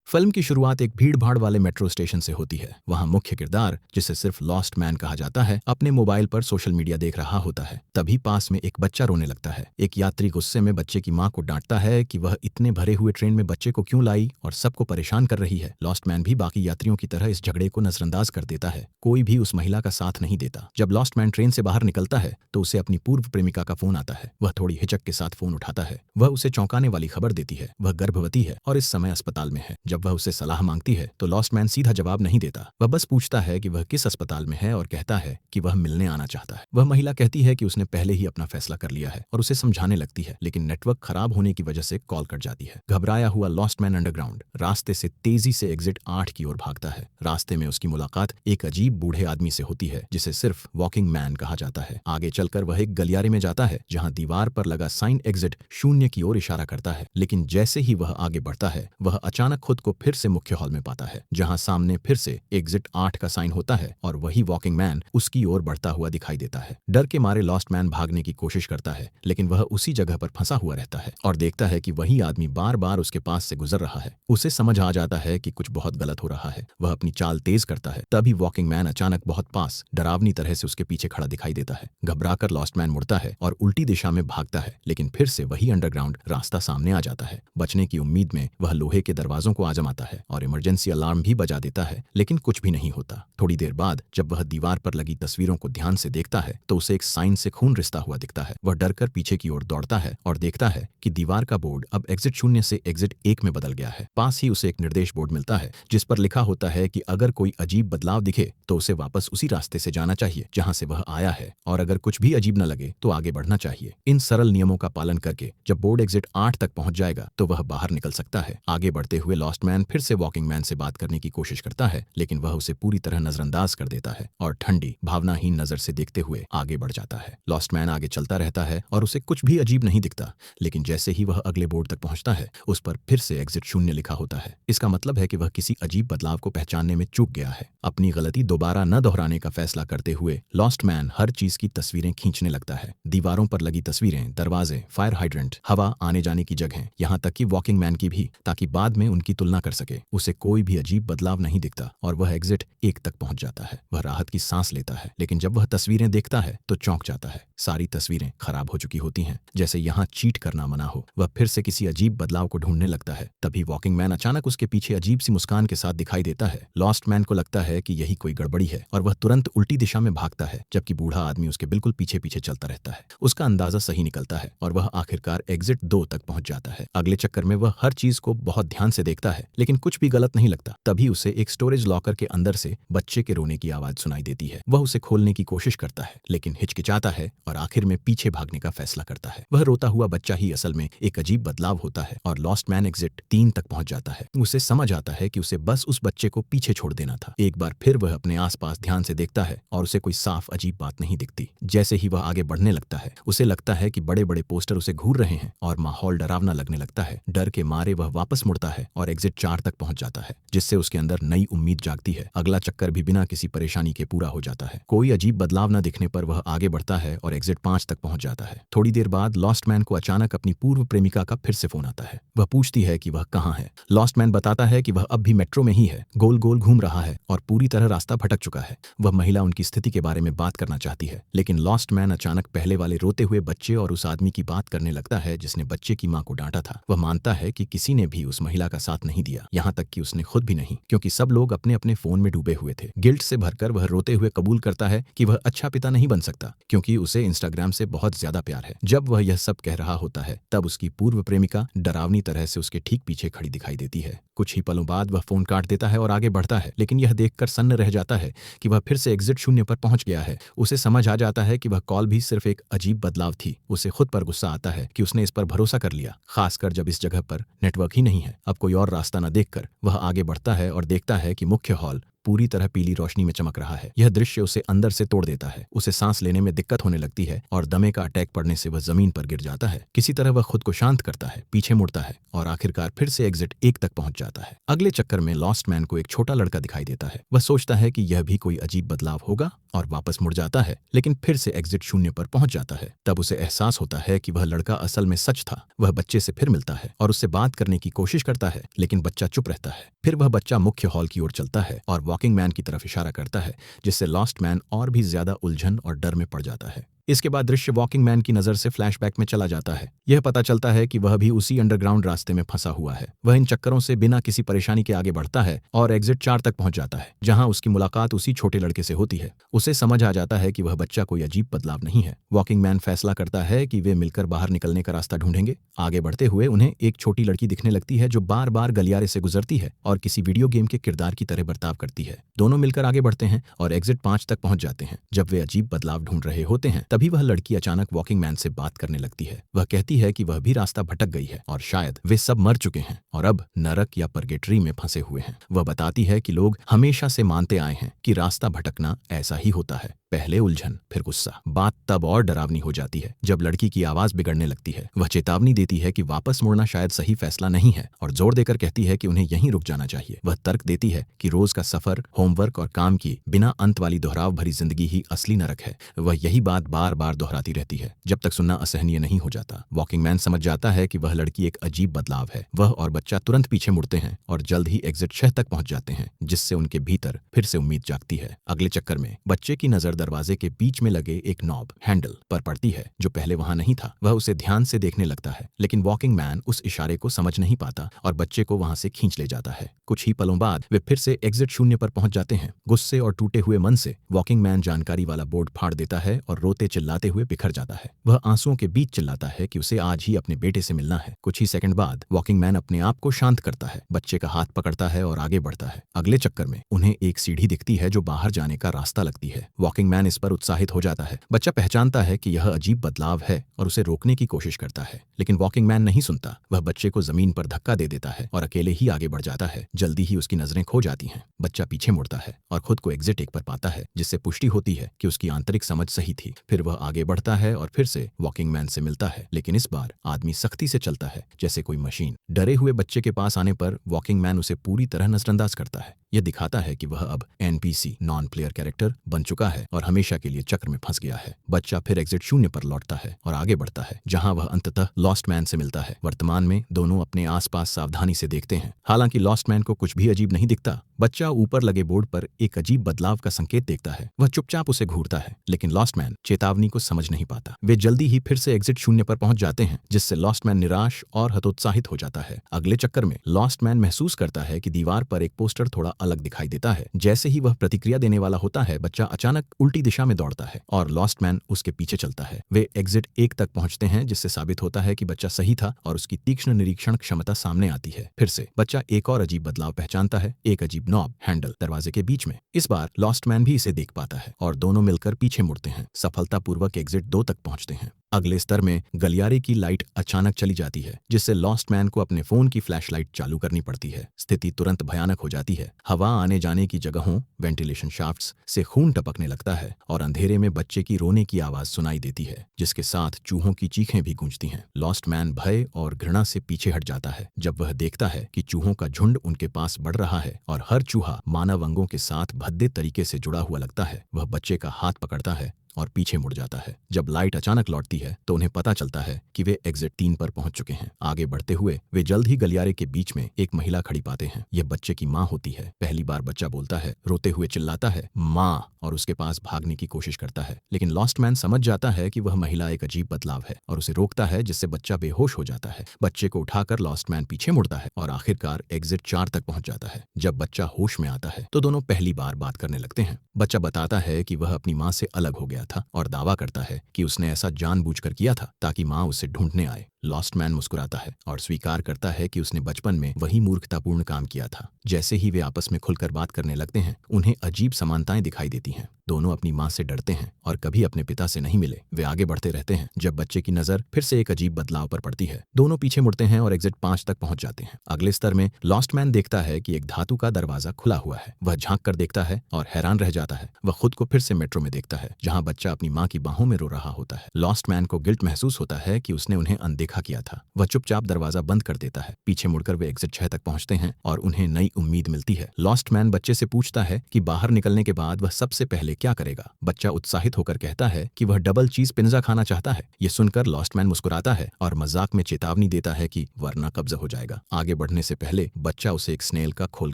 Film की शुरुआत एक भीड़-भाड़ वाले मेट्रो स्टेशन से होती है। वहाँ मुख्य किरदार, जिसे सिर्फ लॉस्ट मैन कहा जाता है, अपने मोबाइल पर सोशल मीडिया देख रहा होता है। तभी पास में एक बच्चा रोने लगता है। एक यात्री गुस्से में बच्चे की माँ को डांटता है कि वह इतने भरे हुए ट्रेन में बच्चे को क्यों लाई और सबको परेशान कर रही है। लॉस्ट मैन भी बाकी यात्रियों की तरह इस झगड़े को नजरअंदाज कर देता है। कोई भी उस महिला का साथ नहीं देता। जब लॉस्ट मैन ट्रेन से बाहर निकलता है तो उसे अपनी पूर्व प्रेमिका का फोन आता है। वह थोड़ी हिचक के साथ फोन उठाता है। वह उसे चौंकाने वाली खबर देती है। वह गर्भवती है और इस समय अस्पताल में है। जब वह उसे सलाह मांगती है तो लॉस्ट मैन सीधा जवाब नहीं देता। वह बस पूछता है कि वह किस अस्पताल में है और कहता है कि वह मिलने आना चाहता है। वह महिला कहती है कि उसने पहले ही अपना फैसला कर लिया है और उसे समझाने लगती है, लेकिन नेटवर्क खराब होने की वजह से कॉल कट जाती है। घबराया हुआ लॉस्ट मैन अंडरग्राउंड रास्ते से तेजी से एग्जिट 8 की ओर भागता है। रास्ते में उसकी मुलाकात एक अजीब बूढ़े आदमी से होती है जिसे सिर्फ वॉकिंग मैन कहा जाता है। आगे चलकर वह एक गलियारे में जाता है जहां दीवार पर लगा साइन एग्जिट 0 की ओर इशारा करता है, लेकिन जैसे ही वह आगे बढ़ता है वह अचानक खुद को फिर से मुख्य हॉल में पाता है जहां सामने फिर से एग्जिट 8 का साइन होता है और वही वॉकिंग मैन उसकी ओर बढ़ता हुआ दिखाई देता है। डर के मारे लॉस्ट मैन भागने की कोशिश करता है, लेकिन वह उसी जगह पर फंसा हुआ रहता है और देखता है कि वही आदमी बार बार उसके पास से गुजर रहा है। उसे समझ आ जाता है कि कुछ बहुत गलत हो रहा है। वह अपनी चाल तेज करता है। तभी वॉकिंग मैन अचानक बहुत पास डरावनी तरह से उसके पीछे खड़ा दिखाई देता है। घबराकर लॉस्ट मैन मुड़ता है और उल्टी दिशा में भागता है, लेकिन फिर से वही अंडरग्राउंड रास्ता सामने आ जाता है। बचने की उम्मीद में वह लोहे के दरवाजों को आजमाता है और इमरजेंसी अलार्म भी बजा देता है, लेकिन कुछ भी नहीं होता। थोड़ी देर बाद जब वह दीवार पर लगी तस्वीरों को ध्यान से देखता है तो उसे एक साइन से खून रिसता हुआ दिखता है। वह डरकर पीछे की ओर दौड़ता है और देखता है कि दीवार का बोर्ड अब एग्जिट 0 से एग्जिट 1 में बदल गया है। पास ही उसे एक निर्देश बोर्ड मिलता है जिस पर लिखा होता है कि अगर कोई अजीब बदलाव दिखे तो उसे वापस उसी रास्ते से जाना चाहिए जहां से वह आया है, और अगर कुछ भी अजीब न लगे तो आगे बढ़ना चाहिए। इन सरल नियमों का पालन करके जब बोर्ड एग्जिट 8 तक पहुंच जाएगा तो वह बाहर निकल सकता है। आगे बढ़ते हुए लॉस्ट मैन फिर से वॉकिंग मैन से बात करने की कोशिश करता है, लेकिन वह उसे पूरी तरह नजरअंदाज कर देता है और ठंडी भावनाहीन नजर से देखते हुए आगे बढ़ जाता है। लॉस्ट मैन आगे चलता रहता है और उसे कुछ भी अजीब नहीं दिखता, लेकिन जैसे ही वह अगले बोर्ड तक पहुंचता है उस पर फिर से एग्जिट 0 लिखा होता है। इसका मतलब है कि वह किसी अजीब बदलाव को पहचानने में चूक गया है। अपनी गलती दोबारा न दोहराने का फैसला करते हुए लॉस्ट मैन हर चीज की तस्वीरें खींचने लगता है। दीवारों पर लगी तस्वीरें, दरवाजे, फायर हाइड्रेंट, हवा आने जाने की जगह, यहाँ तक कि वॉकिंग मैन की भी, ताकि बाद में उनकी तुलना कर सके। उसे कोई भी अजीब बदलाव नहीं दिखता और वह एग्जिट 1 तक पहुंच जाता है। वह राहत की सांस लेता है, लेकिन जब वह तस्वीरें देखता है तो चौंक जाता है। सारी तस्वीरें खराब हो चुकी होती हैं, जैसे यहाँ चीट करना मना हो। वह फिर से किसी अजीब बदलाव को ढूंढने लगता है। तभी वॉकिंग मैन अचानक उसके पीछे अजीब सी मुस्कान के साथ दिखाई देता है। लॉस्ट मैन को लगता है कि यही कोई गड़बड़ी है और वह तुरंत उल्टी दिशा में भागता है, जबकि बूढ़ा आदमी उसके बिल्कुल पीछे पीछे चलता रहता है। उसका अंदाजा सही निकलता है और वह आखिरकार एग्जिट 2 तक पहुंच जाता है। अगले चक्कर में वह हर चीज को बहुत ध्यान से देखता है, लेकिन कुछ भी गलत नहीं लगता। तभी उसे एक स्टोरेज लॉकर के अंदर से बच्चे के रोने की आवाज सुनाई देती है। वह उसे खोलने की कोशिश करता है, लेकिन हिचकिचाता है और आखिर में पीछे भागने का फैसला करता है। वह रोता हुआ बच्चा ही असल में एक अजीब बदलाव होता है और लॉस्ट मैन एग्जिट 3 तक पहुंच जाता है। उसे समझ आता है कि उसे बस उस बच्चे को पीछे छोड़ देना था। एक बार फिर वह अपने आसपास ध्यान से देखता है और उसे कोई साफ अजीब बात नहीं दिखती। जैसे ही वह आगे बढ़ने लगता है उसे लगता है कि बड़े बड़े पोस्टर उसे घूर रहे हैं और माहौल डरावना लगने लगता है। डर के मारे वह वापस मुड़ता है और एग्जिट 4 तक पहुंच जाता है, जिससे उसके अंदर नई उम्मीद जागती है। अगला चक्कर भी बिना किसी परेशानी के पूरा हो जाता है। कोई अजीब बदलाव न दिखने पर वह आगे बढ़ता है और एग्जिट 5 तक पहुंच जाता है। थोड़ी देर बाद लॉस्ट मैन को अचानक अपनी पूर्व प्रेमिका का फिर से फोन आता है। वह पूछती है कि वह कहाँ है। लॉस्ट मैन बताता है कि वह अब भी मेट्रो में ही है, गोल गोल घूम रहा है और पूरी तरह रास्ता भटक चुका है। वह महिला उनकी स्थिति के बारे में बात करना चाहती है, लेकिन लॉस्ट मैन अचानक पहले वाले रोते हुए बच्चे और उस आदमी की बात करने लगता है जिसने बच्चे की मां को डांटा था। वह मानता है कि किसी ने भी उस महिला का साथ नहीं दिया, यहाँ तक कि उसने खुद भी नहीं, क्योंकि सब लोग अपने अपने फोन में डूबे हुए थे। गिल्ट से भरकर वह रोते हुए कबूल करता है कि वह अच्छा पिता नहीं बन सकता, क्योंकि उसे इंस्टाग्राम से बहुत ज्यादा प्यार है। जब वह यह सब कह रहा होता है तब उसकी पूर्व प्रेमिका डरावनी तरह से उसके ठीक पीछे खड़ी दिखाई देती है। कुछ ही पलों बाद वह फोन काट देता है और आगे बढ़ता है, लेकिन यह देखकर सन्न रह जाता है कि वह फिर से एग्जिट 0 पर पहुंच गया है। उसे समझ आ जाता है कि वह कॉल भी सिर्फ एक अजीब बदलाव थी। उसे खुद पर गुस्सा आता है कि उसने इस पर भरोसा कर लिया, खासकर जब इस जगह पर नेटवर्क ही नहीं है। अब कोई और रास्ता न देखकर वह आगे बढ़ता है और देखता है कि मुख्य हॉल पूरी तरह पीली रोशनी में चमक रहा है। यह दृश्य उसे अंदर से तोड़ देता है। उसे सांस लेने में दिक्कत होने लगती है और दमे का अटैक पड़ने से वह जमीन पर गिर जाता है। किसी तरह वह खुद को शांत करता है, पीछे मुड़ता है और आखिरकार फिर से एग्जिट 1 तक पहुंच जाता है। अगले चक्कर में लॉस्ट मैन को एक छोटा लड़का दिखाई देता है। वह सोचता है कि यह भी कोई अजीब बदलाव होगा और वापस मुड़ जाता है, लेकिन फिर से एग्जिट 0 पर पहुंच जाता है। तब उसे एहसास होता है कि वह लड़का असल में सच था। वह बच्चे से फिर मिलता है और उससे बात करने की कोशिश करता है, लेकिन बच्चा चुप रहता है। फिर वह बच्चा मुख्य हॉल की ओर चलता है और वॉकिंग मैन की तरफ इशारा करता है, जिससे लॉस्ट मैन और भी ज्यादा उलझन और डर में पड़ जाता है। इसके बाद दृश्य वॉकिंग मैन की नजर से फ्लैशबैक में चला जाता है। यह पता चलता है कि वह भी उसी अंडरग्राउंड रास्ते में फंसा हुआ है। वह इन चक्करों से बिना किसी परेशानी के आगे बढ़ता है और एग्जिट 4 तक पहुंच जाता है, जहां उसकी मुलाकात उसी छोटे लड़के से होती है। उसे समझ आ जाता है कि वह बच्चा कोई अजीब बदलाव नहीं है। वॉकिंग मैन फैसला करता है कि वे मिलकर बाहर निकलने का रास्ता ढूंढेंगे। आगे बढ़ते हुए उन्हें एक छोटी लड़की दिखने लगती है जो बार बार गलियारे से गुजरती है और किसी वीडियो गेम के किरदार की तरह बर्ताव करती है। दोनों मिलकर आगे बढ़ते हैं और एग्जिट 5 तक पहुंच जाते हैं। जब वे अजीब बदलाव ढूंढ रहे होते हैं, तभी वह लड़की अचानक वॉकिंग मैन से बात करने लगती है। वह कहती है कि वह भी रास्ता भटक गई है और शायद वे सब मर चुके हैं और अब नरक या परगेटरी में फंसे हुए हैं। वह बताती है कि लोग हमेशा से मानते आए हैं कि रास्ता भटकना ऐसा ही होता है, पहले उलझन फिर गुस्सा। बात तब और डरावनी हो जाती है जब लड़की की आवाज बिगड़ने लगती है। वह चेतावनी देती है कि वापस मुड़ना शायद सही फैसला नहीं है और जोर देकर कहती है कि उन्हें यहीं रुक जाना चाहिए। वह तर्क देती है कि रोज का सफर, होमवर्क और काम की बिना अंत वाली दोहराव भरी जिंदगी ही असली नरक है। वह यही बात बार बार दोहराती रहती है जब तक सुनना असहनीय नहीं हो जाता। वॉकिंग मैन समझ जाता है कि वह लड़की एक अजीब बदलाव है। वह और बच्चा तुरंत पीछे मुड़ते हैं और जल्द ही एग्जिट 6 तक पहुंच जाते हैं, जिससे उनके भीतर फिर से उम्मीद जागती है। अगले चक्कर में बच्चे की नजर दरवाजे के बीच में लगे एक नॉब हैंडल पर पड़ती है जो पहले वहां नहीं था। वह उसे ध्यान से देखने लगता है, लेकिन वॉकिंग मैन उस इशारे को समझ नहीं पाता और बच्चे को वहां से खींच ले जाता है। कुछ ही पलों बाद वे फिर से एग्जिट 0 पर पहुंच जाते हैं। गुस्से और टूटे हुए मन से वॉकिंग मैन जानकारी वाला बोर्ड फाड़ देता है और रोते चिल्लाते हुए बिखर जाता है। वह आंसुओं के बीच चिल्लाता है कि उसे आज ही अपने बेटे से मिलना है। कुछ ही सेकंड बाद वॉकिंग मैन अपने आप को शांत करता है, बच्चे का हाथ पकड़ता है और आगे बढ़ता है। अगले चक्कर में उन्हें एक सीढ़ी दिखती है जो बाहर जाने का रास्ता लगती है। वॉकिंग मैन इस पर उत्साहित हो जाता है। बच्चा पहचानता है कि यह अजीब बदलाव है और उसे रोकने की कोशिश करता है, लेकिन वॉकिंग मैन नहीं सुनता। वह बच्चे को जमीन पर धक्का दे देता है और अकेले ही आगे बढ़ जाता है। जल्दी ही उसकी नजरें खो जाती हैं। बच्चा पीछे मुड़ता है और खुद को एग्जिट 1 पर पाता है, जिससे पुष्टि होती है कि उसकी आंतरिक समझ सही थी। फिर वह आगे बढ़ता है और फिर से वॉकिंग मैन से मिलता है, लेकिन इस बार आदमी सख्ती से चलता है जैसे कोई मशीन। डरे हुए बच्चे के पास आने पर वॉकिंग मैन उसे पूरी तरह नजरअंदाज करता है। यह दिखाता है कि वह अब NPC नॉन प्लेयर कैरेक्टर बन चुका है और हमेशा के लिए चक्र में फंस गया है। बच्चा फिर एग्जिट 0 पर लौटता है और आगे बढ़ता है, जहां वह अंततः लॉस्ट मैन से मिलता है। वर्तमान में दोनों अपने आसपास सावधानी से देखते हैं। हालांकि लॉस्ट मैन को कुछ भी अजीब नहीं दिखता। बच्चा ऊपर लगे बोर्ड पर एक अजीब बदलाव का संकेत देखता है। वह चुपचाप उसे घूरता है, लेकिन लॉस्ट मैन चेतावनी को समझ नहीं पाता। वे जल्दी ही फिर से एग्जिट 0 पर पहुंच जाते हैं, जिससे लॉस्ट मैन निराश और हतोत्साहित हो जाता है। अगले चक्कर में लॉस्ट मैन महसूस करता है कि दीवार पर एक पोस्टर थोड़ा अलग दिखाई देता है। जैसे ही वह प्रतिक्रिया देने वाला होता है, बच्चा अचानक उल्टी दिशा में दौड़ता है और लॉस्ट मैन उसके पीछे चलता है। वे एग्जिट 1 तक पहुंचते हैं, जिससे साबित होता है कि बच्चा सही था और उसकी तीक्ष्ण निरीक्षण क्षमता सामने आती है। फिर से बच्चा एक और अजीब बदलाव पहचानता है, एक अजीब नॉब हैंडल दरवाजे के बीच में। इस बार लॉस्ट मैन भी इसे देख पाता है और दोनों मिलकर पीछे मुड़ते हैं। सफलतापूर्वक एग्जिट 2 तक पहुंचते हैं। अगले स्तर में गलियारे की लाइट अचानक चली जाती है, जिससे लॉस्ट मैन को अपने फोन की फ्लैशलाइट चालू करनी पड़ती है। स्थिति तुरंत भयानक हो जाती है। हवा आने जाने की जगहों, वेंटिलेशन शाफ्ट्स से खून टपकने लगता है और अंधेरे में बच्चे की रोने की आवाज सुनाई देती है, जिसके साथ चूहों की चीखें भी गूंजती हैं। लॉस्ट मैन भय और घृणा से पीछे हट जाता है जब वह देखता है कि चूहों का झुंड उनके पास बढ़ रहा है और हर चूहा मानव अंगों के साथ भद्दे तरीके से जुड़ा हुआ लगता है। वह बच्चे का हाथ पकड़ता है और पीछे मुड़ जाता है। जब लाइट अचानक लौटती है तो उन्हें पता चलता है कि वे एग्जिट 3 पर पहुंच चुके हैं। आगे बढ़ते हुए वे जल्द ही गलियारे के बीच में एक महिला खड़ी पाते हैं। यह बच्चे की माँ होती है। पहली बार बच्चा बोलता है, रोते हुए चिल्लाता है माँ, और उसके पास भागने की कोशिश करता है, लेकिन लॉस्ट मैन समझ जाता है कि वह महिला एक अजीब बदलाव है और उसे रोकता है, जिससे बच्चा बेहोश हो जाता है। बच्चे को उठाकर लॉस्ट मैन पीछे मुड़ता है और आखिरकार एग्जिट 4 तक पहुंच जाता है। जब बच्चा होश में आता है तो दोनों पहली बार बात करने लगते हैं। बच्चा बताता है कि वह अपनी माँ से अलग हो गया था और दावा करता है कि उसने ऐसा जानबूझकर किया था ताकि माँ उसे ढूंढने आए। लॉस्ट मैन मुस्कुराता है और स्वीकार करता है कि उसने बचपन में वही मूर्खतापूर्ण काम किया था। जैसे ही वे आपस में खुलकर बात करने लगते हैं, उन्हें अजीब समानताएं दिखाई देती हैं। दोनों अपनी माँ से डरते हैं और कभी अपने पिता से नहीं मिले। वे आगे बढ़ते रहते हैं जब बच्चे की नजर फिर से एक अजीब बदलाव पर पड़ती है। दोनों पीछे मुड़ते हैं और एग्जिट 5 तक पहुंच जाते हैं। अगले स्तर में लॉस्ट मैन देखता है कि एक धातु का दरवाजा खुला हुआ है। वह झांक कर देखता है और हैरान रह जाता है। वह खुद को फिर से मेट्रो में देखता है, जहां बच्चा अपनी माँ की बाहों में रो रहा होता है। लॉस्ट मैन को गिल्ट महसूस होता है कि उसने उन्हें अनदेखा किया था। वह चुपचाप दरवाजा बंद कर देता है। पीछे मुड़कर वे एग्जिट 6 तक पहुंचते हैं और उन्हें नई उम्मीद मिलती है। लॉस्ट मैन बच्चे से पूछता है कि बाहर निकलने के बाद वह सबसे पहले क्या करेगा। बच्चा उत्साहित होकर कहता है कि वह डबल चीज पिज्जा खाना चाहता है। ये सुनकर लॉस्ट मैन मुस्कुराता है और मजाक में चेतावनी देता है कि वरना कब्जा हो जाएगा। आगे बढ़ने से पहले बच्चा उसे एक स्नेल का खोल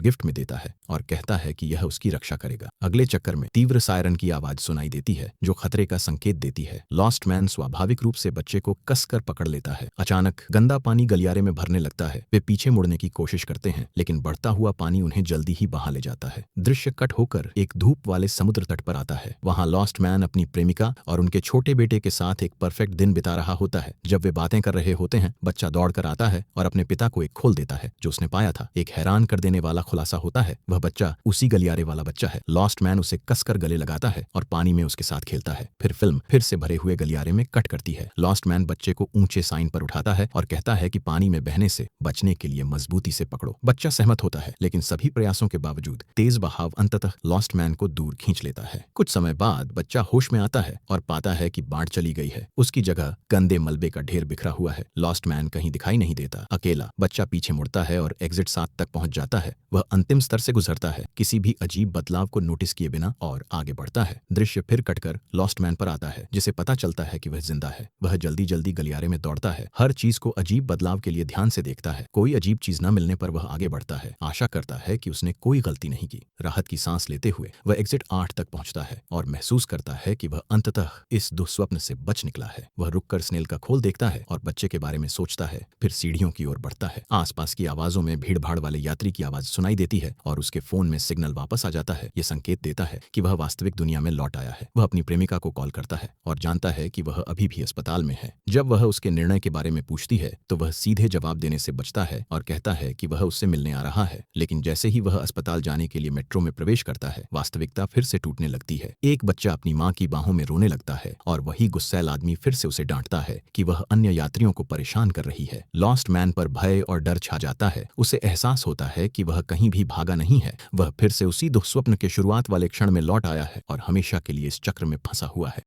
गिफ्ट में देता है और कहता है कि यह उसकी रक्षा करेगा। अगले चक्कर में तीव्र सायरन की आवाज सुनाई देती है, जो खतरे का संकेत देती है। लॉस्ट मैन स्वाभाविक रूप से बच्चे को कसकर पकड़ लेता है। अचानक गंदा पानी गलियारे में भरने लगता है। वे पीछे मुड़ने की कोशिश करते हैं, लेकिन बढ़ता हुआ पानी उन्हें जल्दी ही बहा ले जाता है। दृश्य कट होकर एक धूप वाले समुद्र तट पर आता है। वहां लॉस्ट मैन अपनी प्रेमिका और उनके छोटे बेटे के साथ एक परफेक्ट दिन बिता रहा होता है। जब वे बातें कर रहे होते हैं, बच्चा दौड़कर आता है और अपने पिता को एक खोल देता है जो उसने पाया था। एक हैरान कर देने वाला खुलासा होता है, वह बच्चा उसी गलियारे वाला बच्चा है। लॉस्ट मैन उसे कसकर गले लगाता है और पानी में उसके साथ खेलता है। फिर फिल्म फिर से भरे हुए गलियारे में कट करती है। लॉस्ट मैन बच्चे को ऊंचे साइन पर उठाता है और कहता है कि पानी में बहने से बचने के लिए मजबूती से पकड़ो। बच्चा सहमत होता है, लेकिन सभी प्रयासों के बावजूद तेज बहाव अंततः लॉस्ट मैन को दूर खींच लेता है। कुछ समय बाद बच्चा होश में आता है और पाता है कि बाढ़ चली गई है। उसकी जगह गंदे मलबे का ढेर बिखरा हुआ है। लॉस्ट मैन कहीं दिखाई नहीं देता। अकेला बच्चा पीछे मुड़ता है और एग्जिट 7 तक पहुंच जाता है। वह अंतिम स्तर से गुजरता है, किसी भी अजीब बदलाव को नोटिस किए बिना, और आगे बढ़ता है। दृश्य फिर कटकर लॉस्ट मैन पर आता है, जिसे पता चलता है कि वह जिंदा है। वह जल्दी जल्दी गलियारे में दौड़ता है, हर चीज को अजीब बदलाव के लिए ध्यान से देखता है। कोई अजीब चीज न मिलने पर वह आगे बढ़ता है, आशा करता है कि उसने कोई गलती नहीं की। राहत की सांस लेते हुए वह एग्जिट 8 तक पहुंचता है और महसूस करता है कि वह अंततः इस दुस्वप्न से बच निकला है। वह रुककर स्नेल का खोल देखता है और बच्चे के बारे में सोचता है। फिर सीढ़ियों की ओर बढ़ता है। आसपास की आवाजों में भीड़ भाड़ वाले यात्री की आवाज सुनाई देती है और उसके फोन में सिग्नल वापस आ जाता है। ये संकेत देता है कि वह वास्तविक दुनिया में लौट आया है। वह अपनी प्रेमिका को कॉल करता है और जानता है कि वह अभी भी अस्पताल में है। जब वह उसके निर्णय के बारे में पूछती है तो वह सीधे जवाब देने से बचता है और कहता है कि वह उससे मिलने आ रहा है। लेकिन जैसे ही वह अस्पताल जाने के लिए मेट्रो में प्रवेश करता है, वास्तविकता फिर से टूटने लगती है। एक बच्चा अपनी माँ की बाहों में रोने लगता है और वही गुस्सैल आदमी फिर से उसे डांटता है कि वह अन्य यात्रियों को परेशान कर रही है। लॉस्ट मैन पर भय और डर छा जाता है। उसे एहसास होता है कि वह कहीं भी भागा नहीं है। वह फिर से उसी दुःस्वप्न के शुरुआत वाले क्षण में लौट आया है और हमेशा के लिए इस चक्र में फंसा हुआ है।